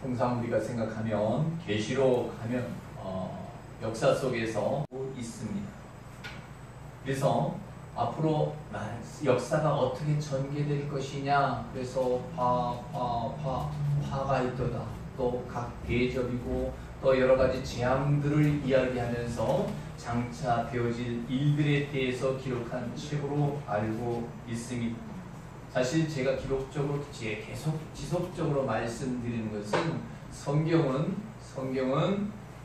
통상 우리가 생각하면 계시록 하면 역사 속에서 있습니다. 그래서 앞으로 역사가 어떻게 전개될 것이냐, 그래서 화가 있도다, 또 각 대접이고 또 여러 가지 재앙들을 이야기하면서 장차 되어질 일들에 대해서 기록한 책으로 알고 있습니다. 사실 제가 기록적으로 계속 지속적으로 말씀드리는 것은 성경은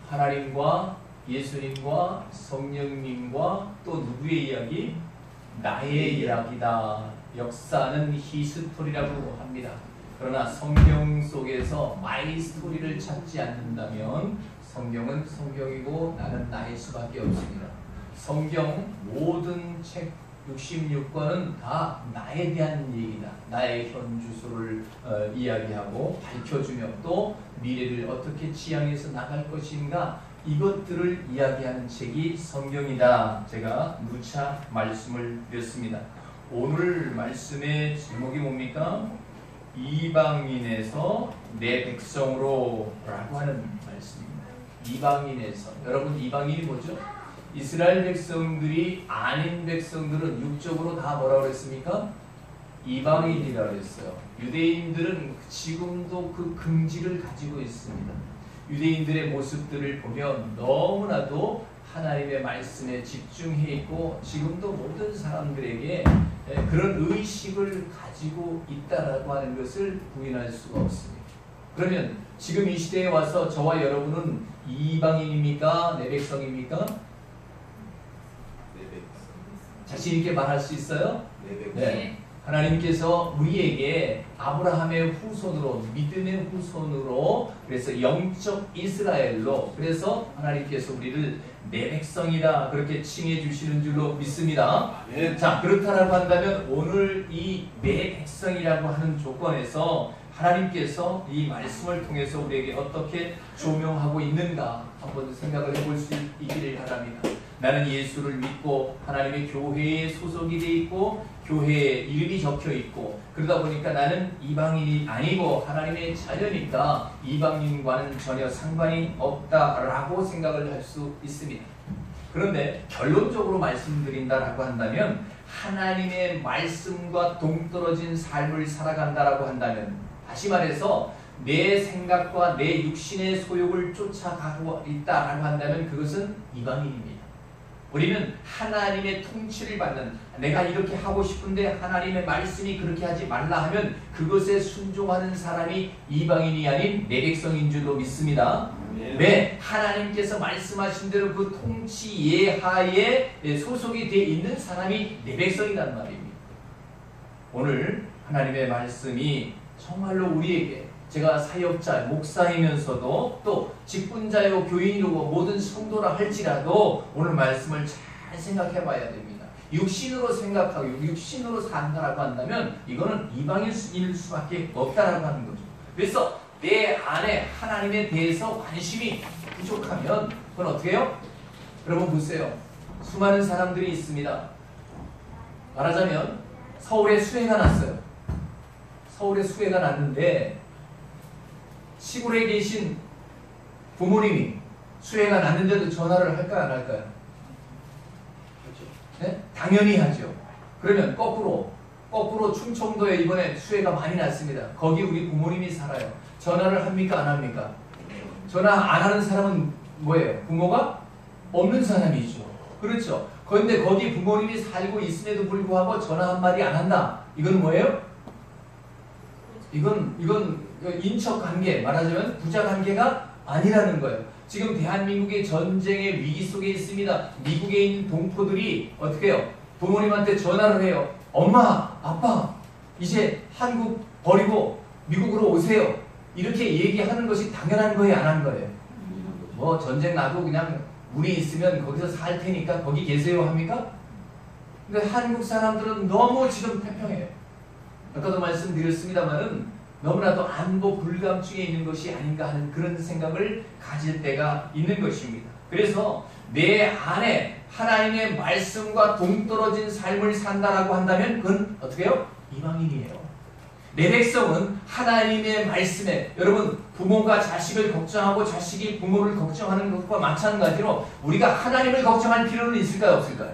하나님과 예수님과 성령님과 또 누구의 이야기? 나의 이야기다. 역사는 히스토리라고 합니다. 그러나 성경 속에서 마이 스토리를 찾지 않는다면 성경은 성경이고 나는 나일 수밖에 없습니다. 성경 모든 책 66권은 다 나에 대한 얘기다. 나의 현주소를 이야기하고 밝혀주며 또 미래를 어떻게 지향해서 나갈 것인가, 이것들을 이야기하는 책이 성경이다. 제가 누차 말씀을 드렸습니다. 오늘 말씀의 제목이 뭡니까? 이방인에서 내 백성으로 라고 하는 말씀입니다. 이방인에서. 여러분, 이방인이 뭐죠? 이스라엘 백성들이 아닌 백성들은 육적으로 다 뭐라고 그랬습니까? 이방인이라고 그랬어요. 유대인들은 지금도 그 긍지를 가지고 있습니다. 유대인들의 모습들을 보면 너무나도 하나님의 말씀에 집중해 있고 지금도 모든 사람들에게 그런 의식을 가지고 있다라고 하는 것을 부인할 수가 없습니다. 그러면 지금 이 시대에 와서 저와 여러분은 이방인입니까? 내 백성입니까? 내 백성. 자신 있게 말할 수 있어요? 내 백성. 네. 하나님께서 우리에게 아브라함의 후손으로, 믿음의 후손으로, 그래서 영적 이스라엘로, 그래서 하나님께서 우리를 내 백성이다 그렇게 칭해 주시는 줄로 믿습니다. 네. 자, 그렇다라고 한다면 오늘 이 내 백성이라고 하는 조건에서 하나님께서 이 말씀을 통해서 우리에게 어떻게 조명하고 있는가 한번 생각을 해볼 수 있기를 바랍니다. 나는 예수를 믿고 하나님의 교회에 소속이 되어 있고 교회에 이름이 적혀 있고, 그러다 보니까 나는 이방인이 아니고 하나님의 자녀니까 이방인과는 전혀 상관이 없다라고 생각을 할 수 있습니다. 그런데 결론적으로 말씀드린다라고 한다면 하나님의 말씀과 동떨어진 삶을 살아간다라고 한다면, 다시 말해서 내 생각과 내 육신의 소욕을 쫓아가고 있다라고 한다면 그것은 이방인입니다. 우리는 하나님의 통치를 받는, 내가 이렇게 하고 싶은데 하나님의 말씀이 그렇게 하지 말라 하면 그것에 순종하는 사람이 이방인이 아닌 내 백성인 줄로 믿습니다. 왜? 하나님께서 말씀하신 대로 그 통치 예하에 소속이 되어 있는 사람이 내 백성이란 말입니다. 오늘 하나님의 말씀이 정말로 우리에게, 제가 사역자, 목사이면서도 또 직분자요, 교인이고 모든 성도라 할지라도 오늘 말씀을 잘 생각해 봐야 됩니다. 육신으로 생각하고 육신으로 산다라고 한다면 이거는 이방인일 수밖에 없다라고 하는 거죠. 그래서 내 안에 하나님에 대해서 관심이 부족하면 그건 어떻게 해요? 여러분 보세요. 수많은 사람들이 있습니다. 말하자면 서울에 수해가 났어요. 서울에 수해가 났는데 시골에 계신 부모님이 수해가 났는데도 전화를 할까요, 안 할까요? 그렇죠. 네? 당연히 하죠. 그러면 거꾸로 충청도에 이번에 수해가 많이 났습니다. 거기 우리 부모님이 살아요. 전화를 합니까, 안 합니까? 전화 안 하는 사람은 뭐예요? 부모가 없는 사람이죠. 그렇죠. 그런데 거기 부모님이 살고 있음에도 불구하고 전화 한마디 안 한다. 이건 뭐예요? 이건 인척 관계, 말하자면 부자 관계가 아니라는 거예요. 지금 대한민국이 전쟁의 위기 속에 있습니다. 미국에 있는 동포들이 어떻게 해요? 부모님한테 전화를 해요. 엄마, 아빠, 이제 한국 버리고 미국으로 오세요. 이렇게 얘기하는 것이 당연한 거예요, 안 한 거예요? 뭐 전쟁 나도 그냥 우리 있으면 거기서 살 테니까 거기 계세요 합니까? 근데 한국 사람들은 너무 지금 태평해요. 아까도 말씀드렸습니다만은 너무나도 안보 불감증에 있는 것이 아닌가 하는 그런 생각을 가질 때가 있는 것입니다. 그래서 내 안에 하나님의 말씀과 동떨어진 삶을 산다라고 한다면 그건 어떻게 해요? 이방인이에요. 내 백성은 하나님의 말씀에, 여러분 부모가 자식을 걱정하고 자식이 부모를 걱정하는 것과 마찬가지로 우리가 하나님을 걱정할 필요는 있을까요, 없을까요?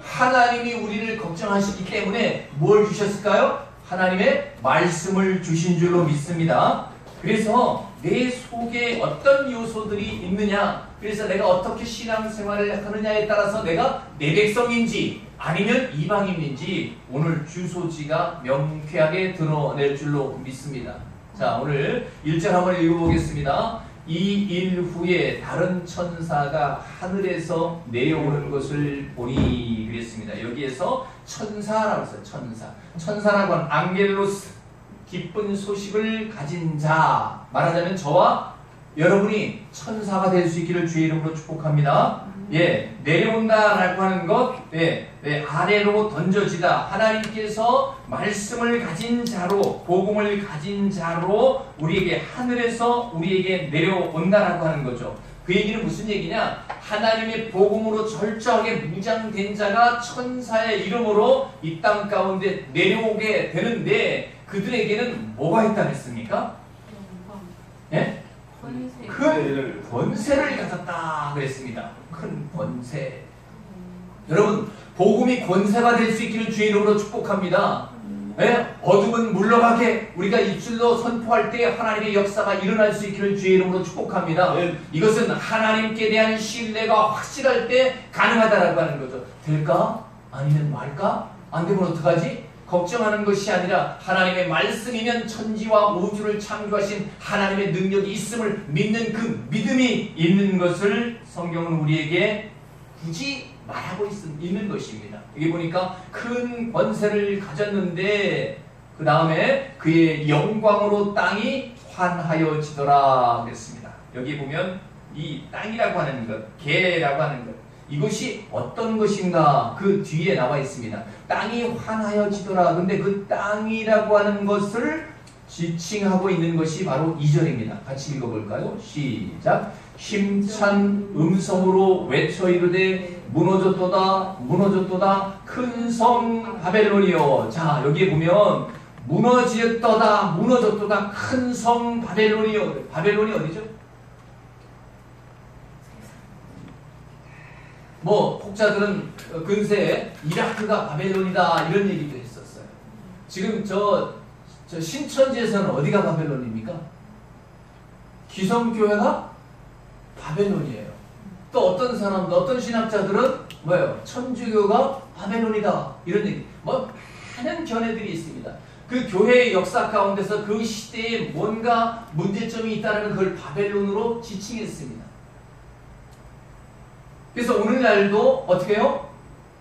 하나님이 우리를 걱정하시기 때문에 뭘 주셨을까요? 하나님의 말씀을 주신 줄로 믿습니다. 그래서 내 속에 어떤 요소들이 있느냐, 그래서 내가 어떻게 신앙생활을 하느냐에 따라서 내가 내 백성인지 아니면 이방인인지 오늘 주소지가 명쾌하게 드러낼 줄로 믿습니다. 자, 오늘 1절 한번 읽어보겠습니다. 이 일 후에 다른 천사가 하늘에서 내려오는 것을 보니 그랬습니다. 여기에서 천사라고 했어요. 천사라고 하는 앙겔로스, 기쁜 소식을 가진 자, 말하자면 저와 여러분이 천사가 될 수 있기를 주의 이름으로 축복합니다. 예, 내려온다라고 하는 것, 아래로 던져지다. 하나님께서 말씀을 가진 자로, 복음을 가진 자로 우리에게 하늘에서 우리에게 내려온다라고 하는 거죠. 그 얘기는 무슨 얘기냐? 하나님의 복음으로 절저하게 무장된 자가 천사의 이름으로 이 땅 가운데 내려오게 되는데 그들에게는 뭐가 있다 그랬습니까? 예? 큰 권세를 가졌다 그랬습니다. 큰 권세. 여러분, 복음이 권세가 될 수 있기를 주의 이름으로 축복합니다. 예? 어둠은 물러가게 우리가 입술로 선포할 때 하나님의 역사가 일어날 수 있기를 주의 이름으로 축복합니다. 이것은 하나님께 대한 신뢰가 확실할 때 가능하다라고 하는 거죠. 될까? 아니면 말까? 안 되면 어떡하지? 걱정하는 것이 아니라 하나님의 말씀이면 천지와 우주를 창조하신 하나님의 능력이 있음을 믿는 그 믿음이 있는 것을 성경은 우리에게 굳이 말하고 있는 것입니다. 여기 보니까 큰 권세를 가졌는데 그 다음에 그의 영광으로 땅이 환하여지더라 그랬습니다. 여기 보면 이 땅이라고 하는 것, 개라고 하는 것, 이것이 어떤 것인가 그 뒤에 나와 있습니다. 땅이 환하여지더라. 근데 그 땅이라고 하는 것을 지칭하고 있는 것이 바로 2절입니다. 같이 읽어볼까요? 시작. 힘찬 음성으로 외쳐 이르되 무너졌도다 무너졌도다 큰 성 바벨론이여. 자, 여기에 보면 무너졌도다 무너졌도다 큰 성 바벨론이여. 바벨론이 어디죠? 뭐 혹자들은 근세에 이라크가 바벨론이다 이런 얘기도 했었어요. 지금 저 신천지에서는 어디가 바벨론입니까? 기성교회가 바벨론이에요. 또 어떤 사람들, 어떤 신학자들은 뭐예요? 천주교가 바벨론이다 이런 얘기. 뭐 많은 견해들이 있습니다. 그 교회의 역사 가운데서 그 시대에 뭔가 문제점이 있다는 그걸 바벨론으로 지칭했습니다. 그래서 오늘날도 어떻게 해요?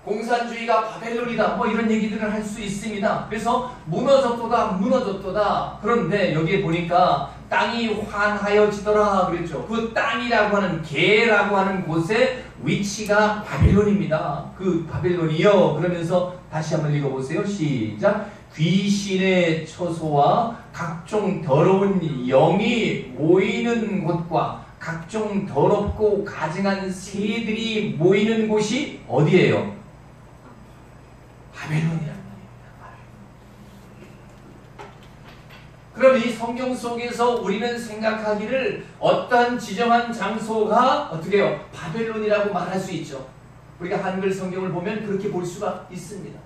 공산주의가 바벨론이다 뭐 이런 얘기들을 할 수 있습니다. 그래서 무너졌도다 무너졌도다. 그런데 여기에 보니까 땅이 환하여지더라 그랬죠. 그 땅이라고 하는 개라고 하는 곳의 위치가 바벨론입니다. 그 바벨론이요. 그러면서 다시 한번 읽어보세요. 시작. 귀신의 처소와 각종 더러운 영이 모이는 곳과 각종 더럽고 가증한 새들이 모이는 곳이 어디예요? 바벨론이란 말입니다. 그럼 이 성경 속에서 우리는 생각하기를 어떠한 지정한 장소가 어떻게 해요? 바벨론이라고 말할 수 있죠. 우리가 한글 성경을 보면 그렇게 볼 수가 있습니다.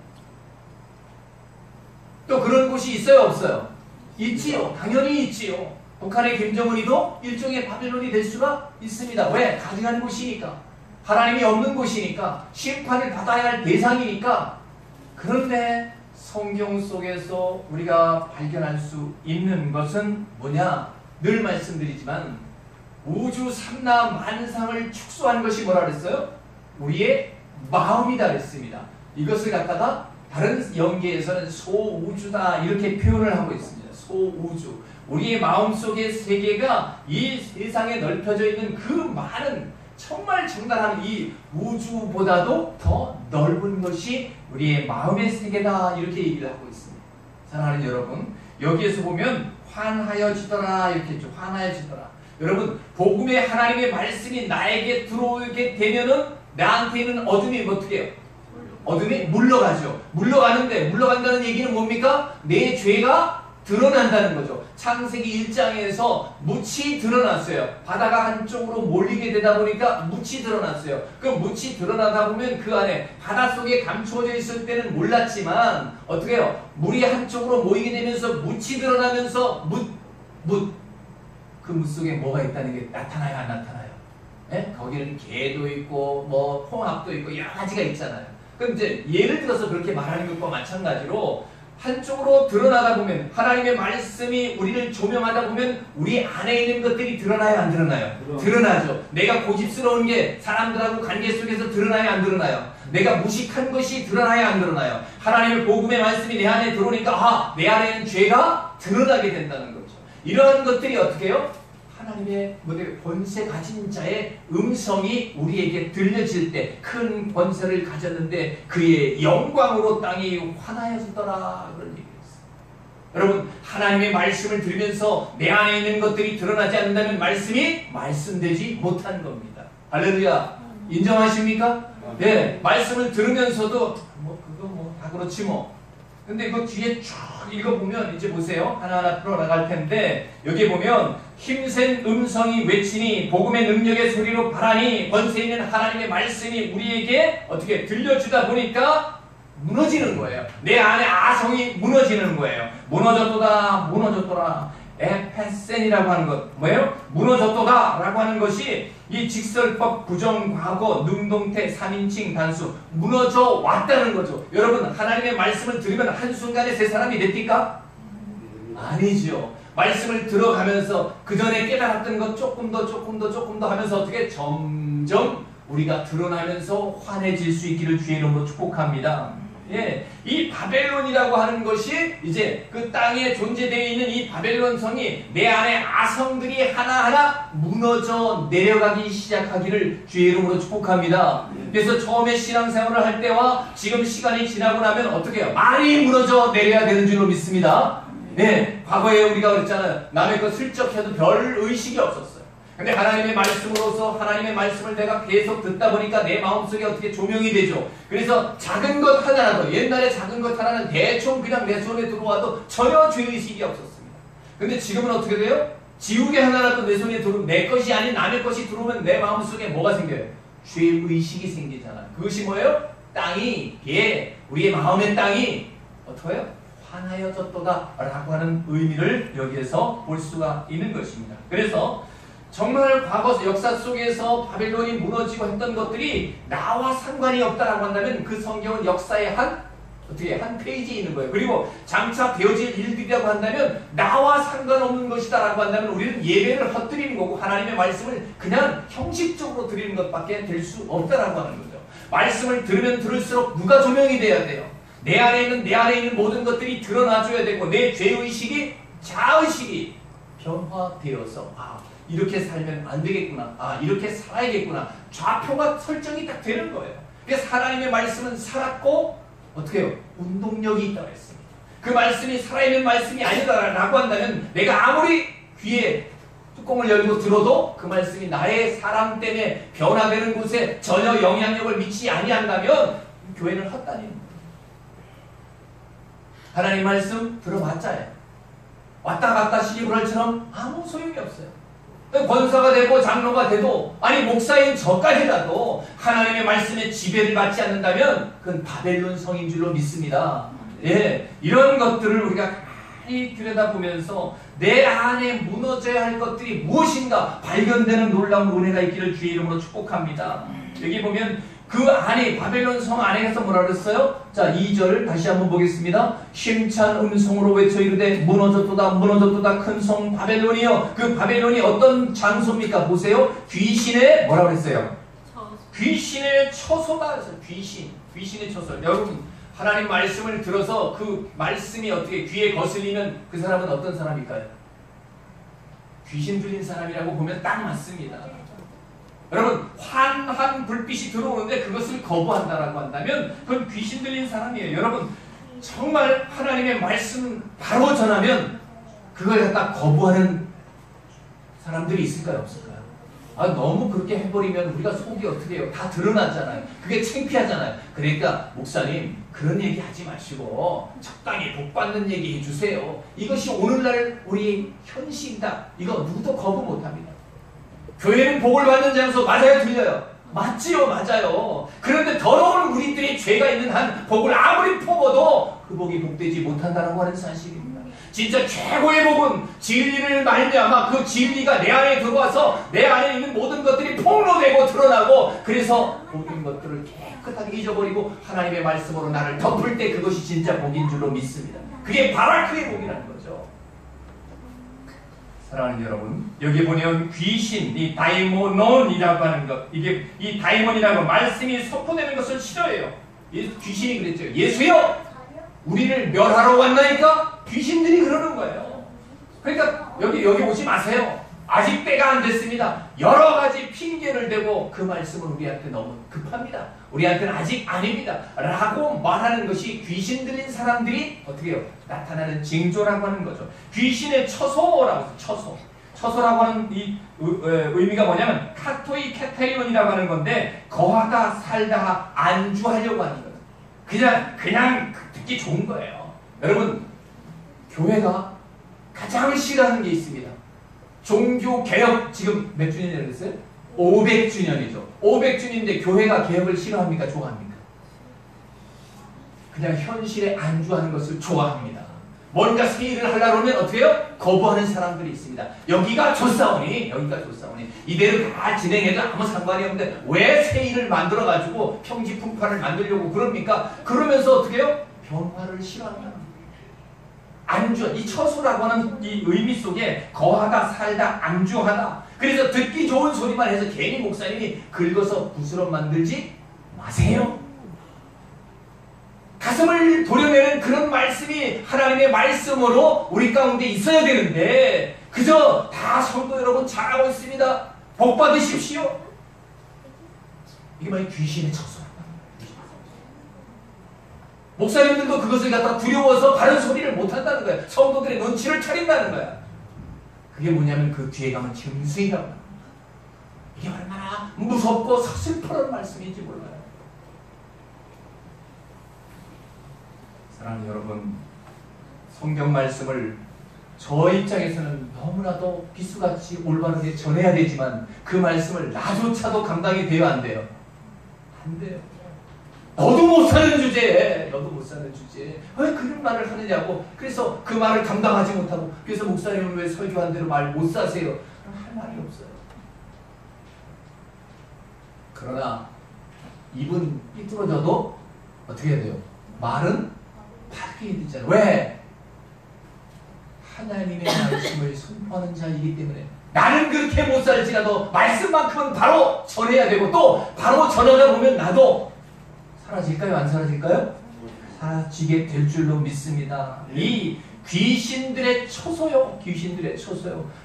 또 그런 곳이 있어요, 없어요? 있지요. 당연히 있지요. 북한의 김정은이도 일종의 바벨론이 될 수가 있습니다. 왜? 가증한 곳이니까. 하나님이 없는 곳이니까. 심판을 받아야 할 대상이니까. 그런데 성경 속에서 우리가 발견할 수 있는 것은 뭐냐? 늘 말씀드리지만 우주 삼라 만상을 축소한 것이 뭐라 그랬어요? 우리의 마음이다 그랬습니다. 이것을 갖다가 다른 연계에서는 소우주다 이렇게 표현을 하고 있습니다. 소우주. 우리의 마음속의 세계가 이 세상에 넓혀져 있는 그 많은 정말 장단한 이 우주보다도 더 넓은 것이 우리의 마음의 세계다 이렇게 얘기를 하고 있습니다. 사랑하는 여러분, 여기에서 보면 환하여지더라 이렇게 했죠. 환하여지더라. 여러분, 복음의 하나님의 말씀이 나에게 들어오게 되면은 나한테 있는 어둠이 어떻게 해요? 어둠이 물러가죠. 물러간다는 얘기는 뭡니까? 내 죄가 드러난다는 거죠. 창세기 1장에서 묻이 드러났어요. 바다가 한쪽으로 몰리게 되다 보니까 묻이 드러났어요. 그 묻이 드러나다 보면 그 안에 바닷속에 감추어져 있을 때는 몰랐지만 어떻게 해요? 물이 한쪽으로 모이게 되면서 묻이 드러나면서 그 물 속에 뭐가 있다는 게 나타나요, 안 나타나요? 예? 거기는 개도 있고 뭐 홍합도 있고 여러 가지가 있잖아요. 그럼 이제 예를 들어서 그렇게 말하는 것과 마찬가지로 한쪽으로 드러나다 보면 하나님의 말씀이 우리를 조명하다 보면 우리 안에 있는 것들이 드러나요, 안 드러나요? 드러나죠. 내가 고집스러운 게 사람들하고 관계 속에서 드러나요, 안 드러나요? 내가 무식한 것이 드러나요, 안 드러나요? 하나님의 복음의 말씀이 내 안에 들어오니까 내 안에는 죄가 드러나게 된다는 거죠. 이러한 것들이 어떻게 해요? 하나님의 권세 가진 자의 음성이 우리에게 들려질 때 큰 권세를 가졌는데 그의 영광으로 땅이 환하여지더라 그런 얘기였어요. 여러분 여러분 하나님의 말씀을 들으면서 내 안에 있는 것들이 드러나지 않는다면 말씀이 말씀되지 못한 겁니다. 할렐루야. 인정하십니까? 네, 말씀을 들으면서도 그거 다 그렇지 뭐. 근데 그 뒤에 쭉 읽어보면 이제 보세요. 하나하나 풀어나갈 텐데 여기 보면 힘센 음성이 외치니 복음의 능력의 소리로 바라니 권세 있는 하나님의 말씀이 우리에게 어떻게 들려주다 보니까 무너지는 거예요. 내 안에 아성이 무너지는 거예요. 무너졌도다 무너졌더라. 에페센이라고 하는 것 뭐예요? 무너졌도다 라고 하는 것이 이 직설법, 부정, 과거, 능동태, 3인칭 단수 무너져 왔다는 거죠. 여러분 하나님의 말씀을 들으면 한순간에 새 사람이 됩니까? 아니죠. 말씀을 들어가면서 그 전에 깨달았던 것 조금 더 하면서 어떻게 점점 우리가 드러나면서 환해질 수 있기를 주의 이름으로 축복합니다. 예, 이 바벨론이라고 하는 것이 이제 그 땅에 존재되어 있는 이 바벨론 성이 내 안에 아성들이 하나하나 무너져 내려가기 시작하기를 주의 이름으로 축복합니다. 그래서 처음에 신앙생활을 할 때와 지금 시간이 지나고 나면 어떻게 해요? 많이 무너져 내려야 되는 줄로 믿습니다. 네, 과거에 우리가 그랬잖아요. 남의 것 슬쩍 해도 별 의식이 없었어요. 근데 하나님의 말씀으로서 하나님의 말씀을 내가 계속 듣다 보니까 내 마음속에 어떻게 조명이 되죠. 그래서 작은 것 하나라도 옛날에 작은 것 하나는 대충 그냥 내 손에 들어와도 전혀 죄의식이 없었습니다. 근데 지금은 어떻게 돼요? 지우개 하나라도 내 손에 들어오면 내 것이 아닌 남의 것이 들어오면 내 마음속에 뭐가 생겨요? 죄의식이 생기잖아요. 그것이 뭐예요? 땅이 우리의 마음의 땅이 어떻게 해요? 환하여졌도다 라고 하는 의미를 여기에서 볼 수가 있는 것입니다. 그래서 정말 과거 역사 속에서 바벨론이 무너지고 했던 것들이 나와 상관이 없다라고 한다면 그 성경은 역사의 한 페이지에 있는 거예요. 그리고 장차 되어질 일들이라고 한다면 나와 상관없는 것이다라고 한다면 우리는 예배를 헛드리는 거고 하나님의 말씀을 그냥 형식적으로 드리는 것밖에 될 수 없다라고 하는 거죠. 말씀을 들으면 들을수록 누가 조명이 돼야 돼요? 내 안에 있는 모든 것들이 드러나줘야 되고 내 죄의식이 자의식이 변화되어서 이렇게 살면 안 되겠구나. 이렇게 살아야겠구나. 좌표가 설정이 딱 되는 거예요. 그래서 하나님의 말씀은 살았고 어떻게 해요? 운동력이 있다고 했습니다. 그 말씀이 살아있는 말씀이 아니다라고 한다면 내가 아무리 귀에 뚜껑을 열고 들어도 그 말씀이 나의 사랑 때문에 변화되는 곳에 전혀 영향력을 미치지 아니한다면 교회는 헛다니는 거예요. 하나님 말씀 들어봤자요. 왔다 갔다 시리브랄처럼 아무 소용이 없어요. 권사가 되고 장로가 돼도 목사인 저까지라도 하나님의 말씀에 지배를 받지 않는다면 그건 바벨론 성인 줄로 믿습니다. 예, 이런 것들을 우리가 가만히 들여다보면서 내 안에 무너져야 할 것들이 무엇인가 발견되는 놀라운 은혜가 있기를 주의 이름으로 축복합니다. 여기 보면 그 안에 바벨론 성 안에서 뭐라 그랬어요? 자, 2절 다시 한번 보겠습니다. 힘찬 음성으로 외쳐 이르되 무너졌도다 무너졌도다 큰 성 바벨론이여. 그 바벨론이 어떤 장소입니까? 보세요. 귀신의 뭐라 그랬어요? 귀신의 처소다. 귀신의 처소. 여러분 하나님 말씀을 들어서 그 말씀이 어떻게 귀에 거슬리면 그 사람은 어떤 사람일까요? 귀신 들린 사람이라고 보면 딱 맞습니다. 여러분 환한 불빛이 들어오는데 그것을 거부한다라고 한다면 그건 귀신 들린 사람이에요. 여러분 정말 하나님의 말씀 바로 전하면 그걸 갖다 거부하는 사람들이 있을까요? 없을까요? 너무 그렇게 해버리면 우리가 속이 어떻게 해요? 다 드러났잖아요. 그게 창피하잖아요. 그러니까 목사님 그런 얘기 하지 마시고 적당히 복 받는 얘기 해주세요. 이것이 오늘날 우리 현실이다. 이거 누구도 거부 못합니다. 교회는 복을 받는 장소 맞아요? 틀려요? 맞지요? 맞아요. 그런데 더러운 우리들이 죄가 있는 한 복을 아무리 퍼부어도 그 복이 복되지 못한다고 하는 사실입니다. 진짜 최고의 복은 진리를 말미암아 그 진리가 내 안에 들어와서 내 안에 있는 모든 것들이 폭로되고 드러나고 그래서 모든 것들을 깨끗하게 잊어버리고 하나님의 말씀으로 나를 덮을 때 그것이 진짜 복인 줄로 믿습니다. 그게 바라크의 복이라는 거죠. 사랑하는 여러분, 여기 보면 귀신, 이 다이모논이라고 하는 것, 이게 이 다이몬이라고 말씀이 선포되는 것을 싫어해요. 귀신이 그랬죠. 예수여, 우리를 멸하러 왔나이까? 귀신들이 그러는 거예요. 그러니까 여기 오지 마세요. 아직 때가 안 됐습니다. 여러 가지 핑계를 대고 그 말씀은 우리한테 너무 급합니다. 우리한테는 아직 아닙니다. 라고 말하는 것이 귀신 들린 사람들이 어떻게 해요? 나타나는 징조라고 하는 거죠. 귀신의 처소라고 해서 처소. 처소라고 하는 이 의미가 뭐냐면 카토이 캐테리온이라고 하는 건데 거하다 살다 안주하려고 하는 거예요. 그냥 듣기 좋은 거예요. 여러분, 교회가 가장 싫어하는 게 있습니다. 종교개혁 지금 몇 주년이라고 그랬어요? 500주년이죠. 500주년인데 교회가 개혁을 싫어합니까? 좋아합니까? 그냥 현실에 안주하는 것을 좋아합니다. 뭔가 새 일을 하려고 하면 어떻게 해요? 거부하는 사람들이 있습니다. 여기가 좋사오니 이대로 다 진행해도 아무 상관이 없는데 왜 새 일을 만들어가지고 평지풍파를 만들려고 그럽니까? 그러면서 어떻게 해요? 변화를 싫어한다. 안주, 이 처소라고 하는 이 의미 속에 거하다 살다 안주하다. 그래서 듣기 좋은 소리만 해서 괜히 목사님이 긁어서 부스럼 만들지 마세요. 가슴을 도려내는 그런 말씀이 하나님의 말씀으로 우리 가운데 있어야 되는데 그저 다 성도 여러분 잘하고 있습니다. 복 받으십시오. 이게 만약 귀신의 처소라고 합니다. 목사님들도 그것을 갖다 두려워서 바른 소리를 못한다는 거예요. 성도들의 눈치를 차린다는 거야. 그게 뭐냐면 그 뒤에 가면 짐승이라고 합니다. 이게 얼마나 무섭고 서슬퍼런 말씀인지 몰라요. 사랑하는 여러분, 성경 말씀을 저 입장에서는 너무나도 비수같이 올바르게 전해야 되지만 그 말씀을 나조차도 감당이 돼요, 안 돼요? 안 돼요. 너도 못 사는 주제에 왜 그런 말을 하느냐고. 그래서 그 말을 감당하지 못하고 그래서 목사님은 왜 설교한 대로 말 못 사세요? 할 말이 없어요. 그러나 입은 삐뚤어져도 어떻게 해야 돼요? 말은 바르게 해야 되잖아요. 왜? 하나님의 말씀을 선포하는 자이기 때문에 나는 그렇게 못 살지라도 말씀만큼은 바로 전해야 되고 또 바로 전하다 보면 나도 사라질까요? 안 사라질까요? 사라지게 될 줄로 믿습니다. 이 귀신들의 처소요.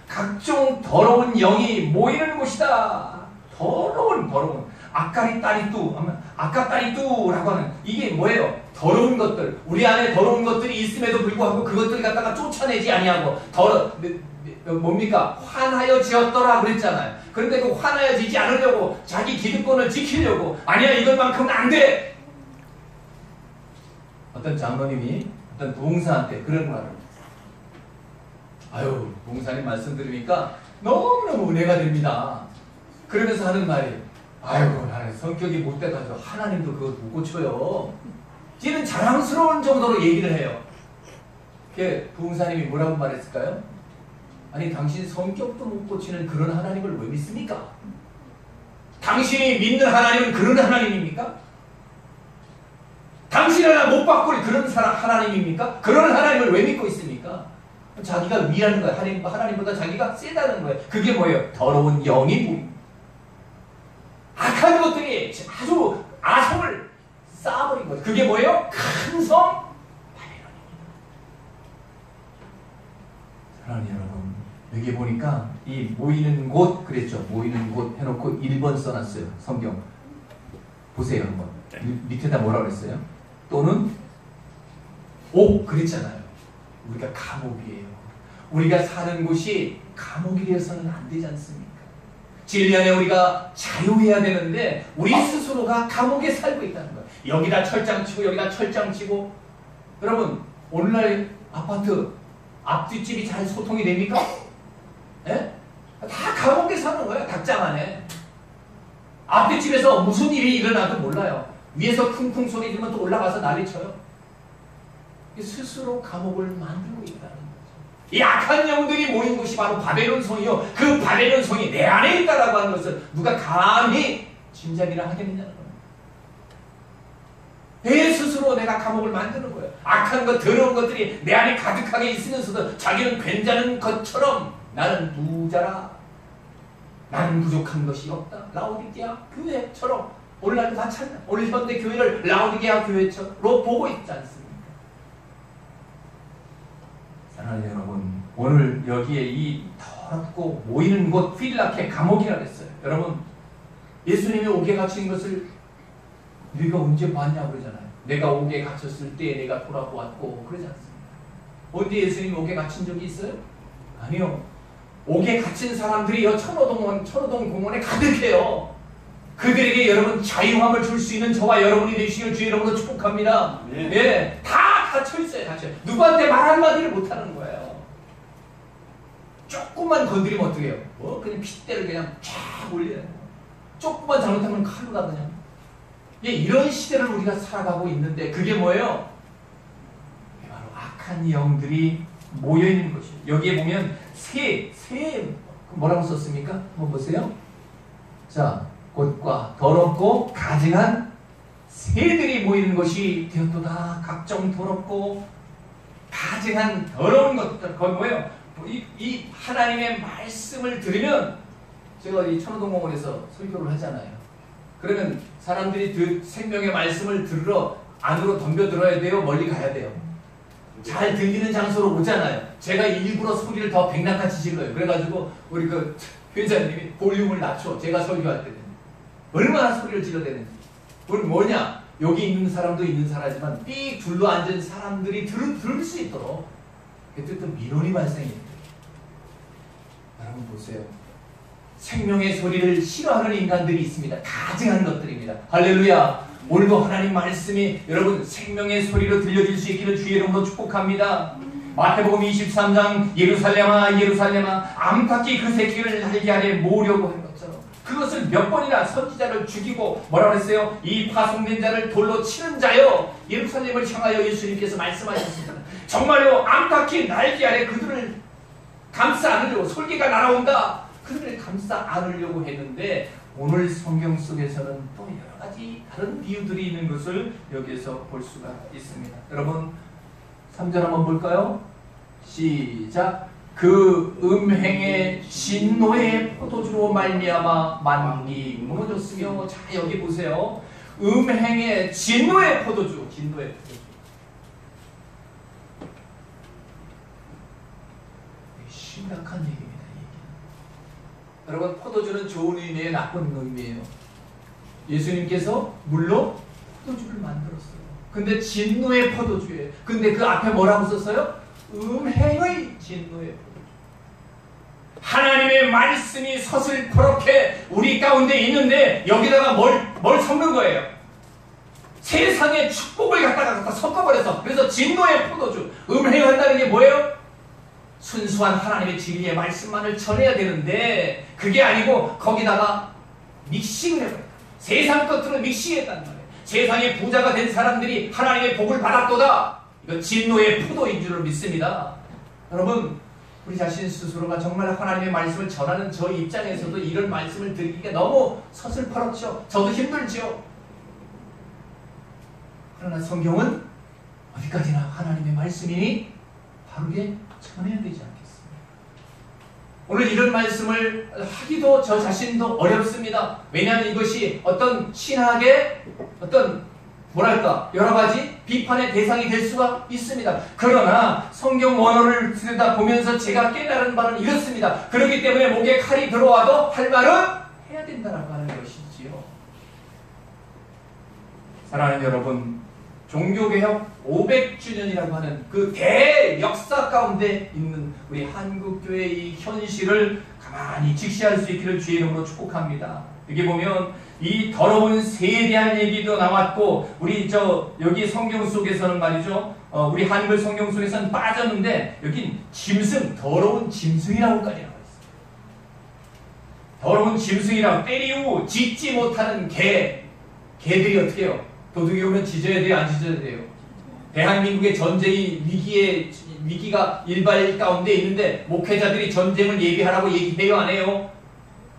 각종 더러운 영이 모이는 곳이다. 더러운 아까따리뚜라고 하는 이게 뭐예요? 더러운 것들. 우리 안에 더러운 것들이 있음에도 불구하고 그것들을 갖다가 쫓아내지 아니하고 뭡니까? 환하여지었더라 그랬잖아요. 그런데 그 환하여지지 않으려고 자기 기득권을 지키려고 아니야 이것만큼은 안 돼. 어떤 장로님이 어떤 부흥사한테 그런 말을 부흥사님 말씀 들으니까 너무너무 은혜가 됩니다. 그러면서 하는 말이 나는 성격이 못돼가지고 하나님도 그거 못 고쳐요. 쟤는 자랑스러운 정도로 얘기를 해요. 부흥사님이 뭐라고 말했을까요? 아니 당신 성격도 못 고치는 그런 하나님을 왜 믿습니까? 당신이 믿는 하나님은 그런 하나님입니까? 당신 하나 못 바꾸는 그런 하나님입니까? 그런 하나님을 왜 믿고 있습니까? 자기가 위라는 거예요. 하나님보다 자기가 세다는 거예요. 그게 뭐예요? 더러운 영이 보입니다. 악한 것들이 아주 아성을 쌓아버린 거죠. 그게 뭐예요? 큰 성 바벨론입니다. 사랑하는 여러분, 여기 보니까 이 모이는 곳 그랬죠. 모이는 곳 해놓고 1번 써놨어요. 성경 보세요 한번. 밑에다 뭐라고 그랬어요? 또는 옥 그랬잖아요. 우리가 감옥이에요. 우리가 사는 곳이 감옥이 되어서는 안 되지 않습니까? 진리 안에 우리가 자유해야 되는데 우리 스스로가 감옥에 살고 있다는 거예요. 여기다 철장 치고 여기다 철장 치고. 여러분 오늘날 아파트 앞뒷집이 잘 소통이 됩니까? 예? 다 감옥에 사는 거예요. 닭장 안에. 앞뒷집에서 무슨 일이 일어나도 몰라요. 위에서 쿵쿵 소리 들으면 또 올라가서 난리쳐요. 스스로 감옥을 만들고 있다는 거죠. 이 악한 영들이 모인 곳이 바로 바벨론 성이요. 그 바벨론 성이 내 안에 있다라고 하는 것을 누가 감히 짐작이라 하겠느냐는 거예요. 내 스스로 내가 감옥을 만드는 거예요. 악한 것, 더러운 것들이 내 안에 가득하게 있으면서도 자기는 괜찮은 것처럼 나는 부자라. 나는 부족한 것이 없다. 라오디게아 교회처럼 오늘날도 마찬가지. 오늘 현대 교회를 라오디게아 교회처럼 보고 있지 않습니까? 사랑하는 여러분, 오늘 여기에 이 더럽고 모이는 곳 필라케 감옥이라고 했어요. 여러분, 예수님이 옥에 갇힌 것을 네가 언제 봤냐고 그러잖아요. 내가 옥에 갇혔을 때 내가 돌아보았고 그러지 않습니까? 언제 예수님이 옥에 갇힌 적이 있어요? 아니요. 옥에 갇힌 사람들이 천호동 공원에 가득해요. 그들에게 여러분 자유함을 줄 수 있는 저와 여러분이 되시길 주의 이름으로 축복합니다. 네. 예, 다 갇혀있어요. 갇혀요. 누구한테 말 한마디를 못하는 거예요. 조금만 건드리면 어떻게 해요? 그냥 핏대를 그냥 쫙 올려요. 조금만 잘못하면 칼로다 그냥. 예, 이런 시대를 우리가 살아가고 있는데 그게 뭐예요? 바로 악한 영들이 모여있는 것이에요. 여기에 보면 새 뭐라고 썼습니까? 한번 보세요. 자, 곧과 더럽고 가증한 새들이 모이는 것이 되었도다. 각종 더럽고 가증한 더러운 것들. 그건 뭐예요? 이 하나님의 말씀을 들으면 제가 이 천호동공원에서 설교를 하잖아요. 그러면 사람들이 그 생명의 말씀을 들으러 안으로 덤벼들어야 돼요? 멀리 가야 돼요? 잘 들리는 장소로 오잖아요. 제가 일부러 소리를 더 백낙같이 질러요. 그래가지고 우리 그 회장님이 볼륨을 낮춰. 제가 설교할 때는 얼마나 소리를 질러대는지. 그건 뭐냐? 여기 있는 사람도 있는 사람이지만 삐 둘러앉은 사람들이 들을 수 있도록 어쨌든 민원이 발생해요. 여러분 보세요. 생명의 소리를 싫어하는 인간들이 있습니다. 가증한 것들입니다. 할렐루야. 오늘도 하나님 말씀이 여러분 생명의 소리로 들려질 수 있기를 주의 이름으로 축복합니다. 마태복음 23장 예루살렘아 예루살렘아 암탉이 그 새끼를 날개 아래 모으려고 한 것처럼 그것을 몇 번이나 선지자를 죽이고 뭐라고 했어요? 이 파송된 자를 돌로 치는 자여. 예루살렘을 향하여 예수님께서 말씀하셨습니다. 정말로 암탉이 날개 아래 그들을 감싸 안으려고 솔개가 날아온다. 그들을 감싸 안으려고 했는데 오늘 성경 속에서는 또 여러 가지 다른 비유들이 있는 것을 여기에서 볼 수가 있습니다. 여러분 3절 한번 볼까요? 시작. 그 음행의 진노의 포도주로 말미암아 만국이 무너졌으며. 자, 여기 보세요. 음행의 진노의 포도주. 진노의 포도주. 심각한 얘기입니다. 여러분 포도주는 좋은 의미예요? 나쁜 의미예요? 예수님께서 물로 포도주를 만들었어요. 근데 진노의 포도주예요. 근데 그 앞에 뭐라고 썼어요? 음행의 진노의 포도주. 하나님의 말씀이 서슬퍼렇게 우리 가운데 있는데 여기다가 뭘 섞는 거예요? 세상의 축복을 갖다 섞어버려서. 그래서 진노의 포도주. 음행한다는 게 뭐예요? 순수한 하나님의 진리의 말씀만을 전해야 되는데 그게 아니고 거기다가 믹싱을 해버려요. 세상 것들을 믹싱했단 말이에요. 세상의 부자가 된 사람들이 하나님의 복을 받았도다. 이건 진노의 포도인 줄을 믿습니다. 여러분 우리 자신 스스로가 정말 하나님의 말씀을 전하는 저 입장에서도 이런 말씀을 드리기가 너무 서슬퍼렇죠. 저도 힘들죠. 그러나 성경은 어디까지나 하나님의 말씀이니 바르게 전해야 되지 않겠습니까? 오늘 이런 말씀을 하기도 저 자신도 어렵습니다. 왜냐하면 이것이 어떤 신학의 어떤 뭐랄까 여러 가지 비판의 대상이 될 수가 있습니다. 그러나 성경 원어를 들여다보면서 제가 깨달은 바는 이렇습니다. 그렇기 때문에 목에 칼이 들어와도 할 말은 해야 된다라고 하는 것이지요. 사랑하는 여러분, 종교개혁 500주년이라고 하는 그 대역사 가운데 있는 우리 한국교회의 이 현실을 가만히 직시할 수 있기를 주의 이름으로 축복합니다. 여기 보면 이 더러운 새에 대한 얘기도 나왔고, 우리 여기 성경 속에서는 말이죠, 우리 한글 성경 속에서는 빠졌는데 여긴 짐승, 더러운 짐승이라고까지 나와 있어요. 더러운 짐승이라고, 때리고 짖지 못하는 개들이 어떻게 해요? 도둑이 오면 짖어야 돼요, 안 짖어야 돼요? 대한민국의 전쟁이 위기가 일발 가운데 있는데 목회자들이 전쟁을 예비하라고 얘기해요, 안 해요?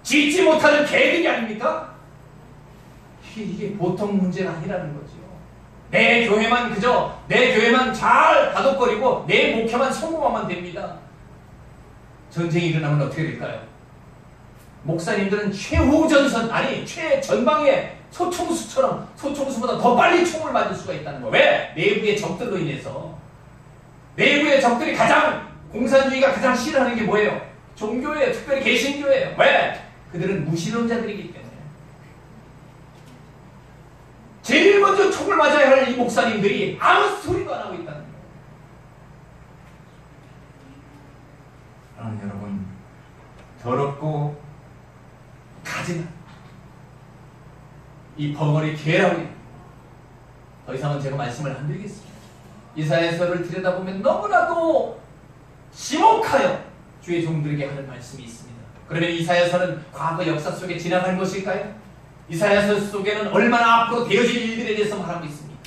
짖지 못하는 개들이 아닙니까? 이게 보통 문제가 아니라는 거죠. 내 교회만 잘 다독거리고 내 목회만 성공하면 됩니다. 전쟁이 일어나면 어떻게 될까요? 목사님들은 최후전선, 아니 최전방에 소총수처럼, 소총수보다 더 빨리 총을 맞을 수가 있다는 거예요. 왜? 내부의 적들로 인해서. 내부의 적들이 공산주의가 가장 싫어하는 게 뭐예요? 종교예요. 특별히 개신교예요. 왜? 그들은 무신론자들이기 때문에. 제일 먼저 총을 맞아야 할 이 목사님들이 아무 소리도 안 하고 있다는 거예요. 여러분, 더럽고 가증한 이 벙어리 개라고, 더 이상은 제가 말씀을 안 드리겠습니다. 이사야서를 들여다보면 너무나도 지목하여 주의 종들에게 하는 말씀이 있습니다. 그러면 이사야서는 과거 역사 속에 지나간 것일까요? 이사야서 속에는 얼마나 앞으로 되어질 일들에 대해서 말하고 있습니다.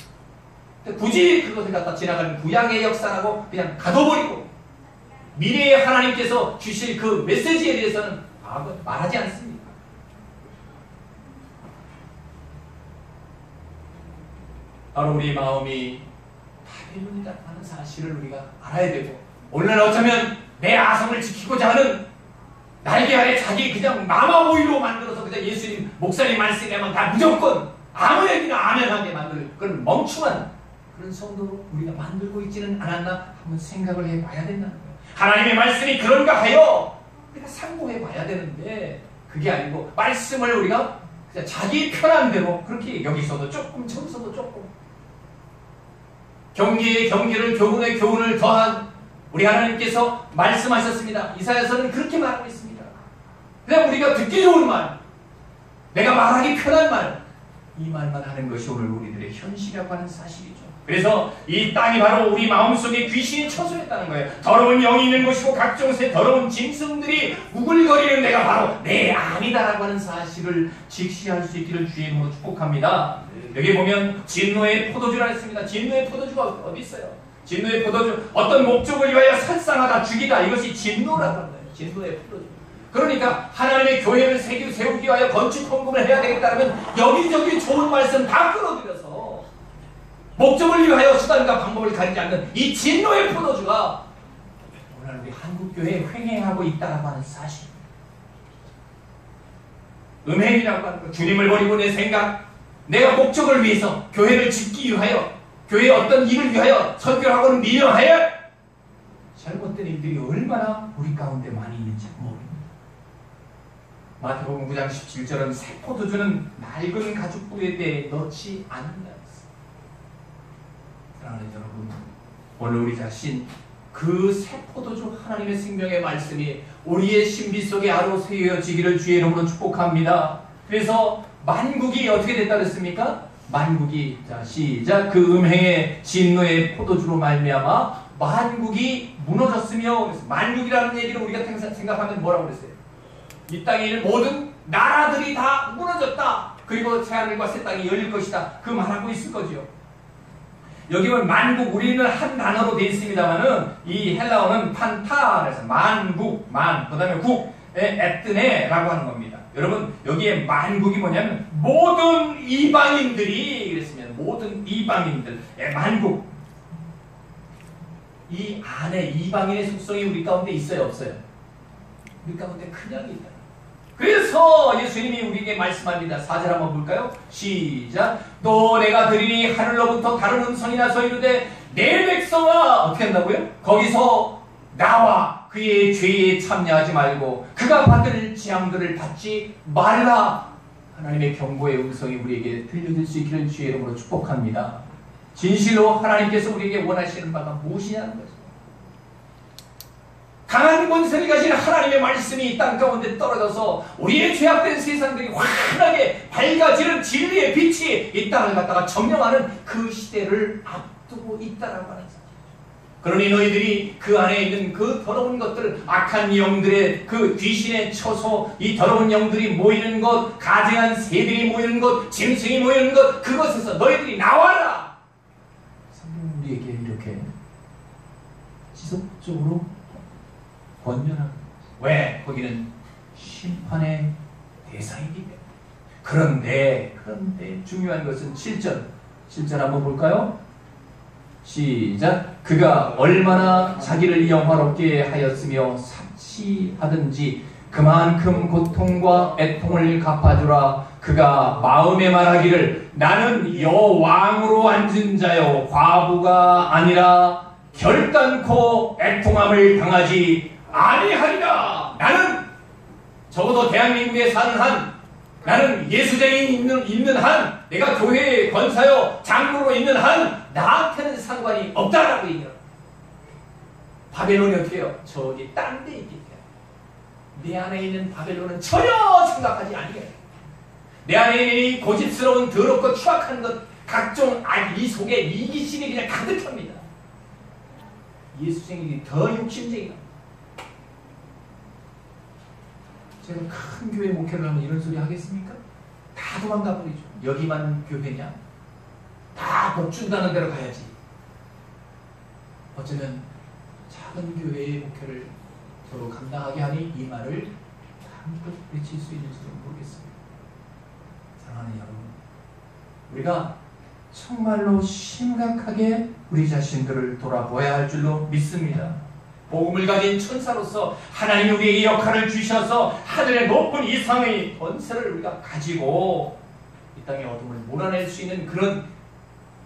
굳이 그것을 갖다 지나가는 구약의 역사라고 그냥 가둬버리고 미래의 하나님께서 주실 그 메시지에 대해서는 말하지 않습니다. 바로 우리 마음이 바벨론이라는 사실을 우리가 알아야 되고, 오늘날 어쩌면 내 아성을 지키고자 하는 날개 아래 자기 그냥 마마보이로 만들어서 그냥 예수님 목사님 말씀에만 다 무조건 아무 얘기나 아멘하게 만들 그런 멍청한 그런 성도로 우리가 만들고 있지는 않았나 한번 생각을 해봐야 된다는 거예요. 하나님의 말씀이 그런가 하여 우리가 상고해 봐야 되는데, 그게 아니고 말씀을 우리가 그냥 자기 편한 대로 그렇게 여기서도 조금 저기서도 조금 경계에 경계를, 교훈에 교훈을 더한 우리 하나님께서 말씀하셨습니다. 이사야서는 그렇게 말하고 있습니다. 그냥 우리가 듣기 좋은 말, 내가 말하기 편한 말, 이 말만 하는 것이 오늘 우리들의 현실이라고 하는 사실이죠. 그래서 이 땅이 바로 우리 마음속에 귀신이 처소했다는 거예요. 더러운 영이 있는 곳이고 각종 새 더러운 짐승들이 우글거리는 데가 바로 내 안이다라고 하는 사실을 직시할 수 있기를 주의 이름으로 축복합니다. 여기 보면 진노의 포도주라 했습니다. 진노의 포도주가 어디 있어요? 진노의 포도주, 어떤 목적을 위하여 살상하다 죽이다, 이것이 진노라고 하는 거예요. 진노의 포도주. 그러니까 하나님의 교회를 세우기 위하여 건축 헌금을 해야 되겠다면 여기저기 좋은 말씀 다 끌어들여서 목적을 위하여 수단과 방법을 가리지 않는 이 진노의 포도주가 오늘 우리 한국교회에 횡행하고 있다고 하는 사실. 음행이라고 하는 것, 주님을 버리고 내 생각, 내가 목적을 위해서 교회를 짓기 위하여, 교회의 어떤 일을 위하여 설교하고는 미련하여 잘못된 일들이 얼마나 우리 가운데 많이 있는지 모릅니다. 마태복음 9장 17절은 새 포도주는 낡은 가죽 부에대에 넣지 않는다. 사랑하는 여러분, 오늘 우리 자신 그 새 포도주 하나님의 생명의 말씀이 우리의 신비 속에 아로 새어지기를 주의 이름으로 축복합니다. 그래서 만국이 어떻게 됐다 그랬습니까? 만국이, 자 시작, 그 음행의 진노의 포도주로 말미암아 만국이 무너졌으며, 그래서 만국이라는 얘기를 우리가 생각하면 뭐라고 그랬어요? 이 땅에 있는 모든 나라들이 다 무너졌다. 그리고 새하늘과 새 땅이 열릴 것이다. 그 말하고 있을 거죠. 여기 보면 만국, 우리는 한 단어로 되어 있습니다만은 이 헬라어는 판타, 그래서 만국, 그 다음에 국, 에뜨네라고 하는 겁니다. 여러분, 여기에 만국이 뭐냐면 모든 이방인들이, 그랬으면 모든 이방인들, 만국. 이 안에 이방인의 속성이 우리 가운데 있어요, 없어요? 우리 가운데 그냥 있다. 그래서 예수님이 우리에게 말씀합니다. 4절 한번 볼까요? 시작. 또 내가 들으니 하늘로부터 다른 음성이 나서 이르되 내 백성아, 어떻게 한다고요? 거기서 나와 그의 죄에 참여하지 말고 그가 받을 재앙들을 받지 말라. 하나님의 경고의 음성이 우리에게 들려질 수 있기를 주의 이름으로 축복합니다. 진실로 하나님께서 우리에게 원하시는 바가 무엇이냐는 거죠. 강한 권세를 가진 하나님의 말씀이 이 땅 가운데 떨어져서 우리의 죄악된 세상들이 환하게 밝아지는 진리의 빛이 이 땅을 갖다가 점령하는 그 시대를 앞두고 있다라고 하는 사실. 그러니 너희들이 그 안에 있는 그 더러운 것들, 악한 영들의 그 귀신의 처소, 이 더러운 영들이 모이는 것, 가증한 새들이 모이는 것, 짐승이 모이는 것, 그것에서 너희들이 나와라! 성경은 우리에게 이렇게 지속적으로 권면합니다. 왜? 거기는 심판의 대상이기 때문에. 그런데 중요한 것은 7절 한번 볼까요? 시작. 그가 얼마나 자기를 영화롭게 하였으며 삭취하든지 그만큼 고통과 애통을 갚아주라. 그가 마음에 말하기를 나는 여왕으로 앉은 자요 과부가 아니라 결단코 애통함을 당하지 아니하리라. 나는 적어도 대한민국에 사는 한, 나는 예수쟁이 있는 한, 내가 교회의 권사요 장로로 있는 한 나한테는 상관이 없다라고 얘기해요. 바벨론이 어떻게 해요? 저기 딴 데 있기 때문에 내 안에 있는 바벨론은 전혀 생각하지 아니해요. 내 안에 있는 이 고집스러운 더럽고 추악한 것, 각종 이 속에 이기심이 그냥 가득합니다. 예수쟁이들이 더 욕심쟁이다. 제가 큰 교회 목회를 하면 이런 소리 하겠습니까? 다 도망가 버리죠. 여기만 교회냐? 다 복 준다는 데로 가야지. 어쩌면 작은 교회의 목회를 서로 감당하게 하니 이 말을 한껏 외칠 수 있는지도 모르겠습니다. 사랑하는 여러분, 우리가 정말로 심각하게 우리 자신들을 돌아보아야 할 줄로 믿습니다. 복음을 가진 천사로서 하나님이 우리에게 역할을 주셔서 하늘의 높은 이상의 권세를 우리가 가지고 이 땅의 어둠을 몰아낼 수 있는 그런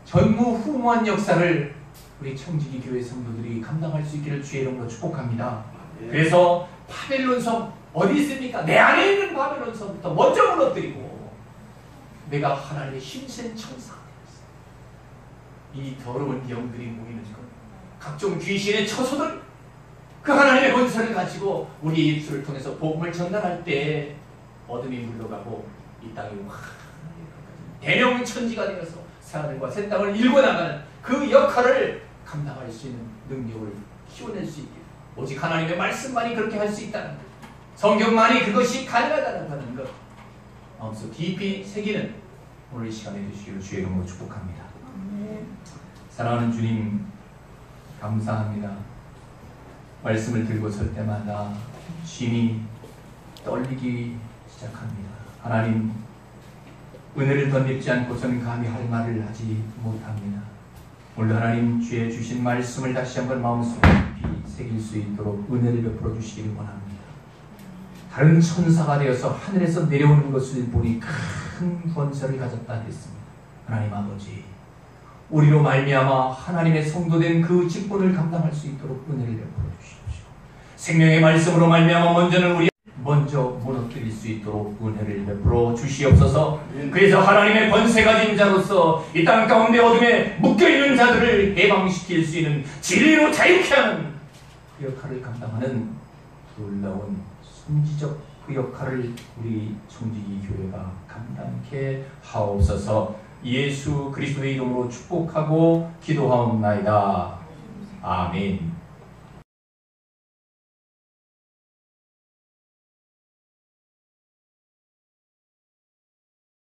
전무후무한 역사를 우리 청지기 교회 성도들이 감당할 수 있기를 주의 이름으로 축복합니다. 그래서 바벨론성 어디 있습니까? 내 안에 있는 바벨론성부터 먼저 무너뜨리고 내가 하나님의 힘센 천사가 되었어. 이 더러운 영들이 모이는 것, 각종 귀신의 처소들, 그 하나님의 권세를 가지고 우리 입술을 통해서 복음을 전달할 때 어둠이 물러가고 이 땅이 대령 천지가 되어서 새하늘과 새 땅을 일궈 나가는 그 역할을 감당할 수 있는 능력을 키워낼 수 있게 오직 하나님의 말씀만이 그렇게 할 수 있다는 것, 성경만이 그것이 가능하다는 것 마음속 깊이 새기는 오늘 이 시간에 되시기를 주의 이름으로 축복합니다. 사랑하는 주님, 감사합니다. 말씀을 들고 설 때마다 심히 떨리기 시작합니다. 하나님, 은혜를 덧입지 않고서는 감히 할 말을 하지 못합니다. 오늘 하나님 주의 주신 말씀을 다시 한번 마음속에 깊이 새길 수 있도록 은혜를 베풀어 주시기를 원합니다. 다른 천사가 되어서 하늘에서 내려오는 것을 보니 큰 권세를 가졌다 했습니다. 하나님 아버지, 우리로 말미암아 하나님의 성도된 그 직분을 감당할 수 있도록 은혜를 베풀어 주십시오. 생명의 말씀으로 말미암아 먼저 무너뜨릴 수 있도록 은혜를 베풀어 주시옵소서. 그래서 하나님의 권세 가진 자로서 이 땅 가운데 어둠에 묶여있는 자들을 해방시킬 수 있는 진리로 자유케 하는 그 역할을 감당하는 놀라운 선지적 그 역할을 우리 청지기 교회가 감당케 하옵소서. 예수 그리스도의 이름으로 축복하고 기도하옵나이다. 아멘.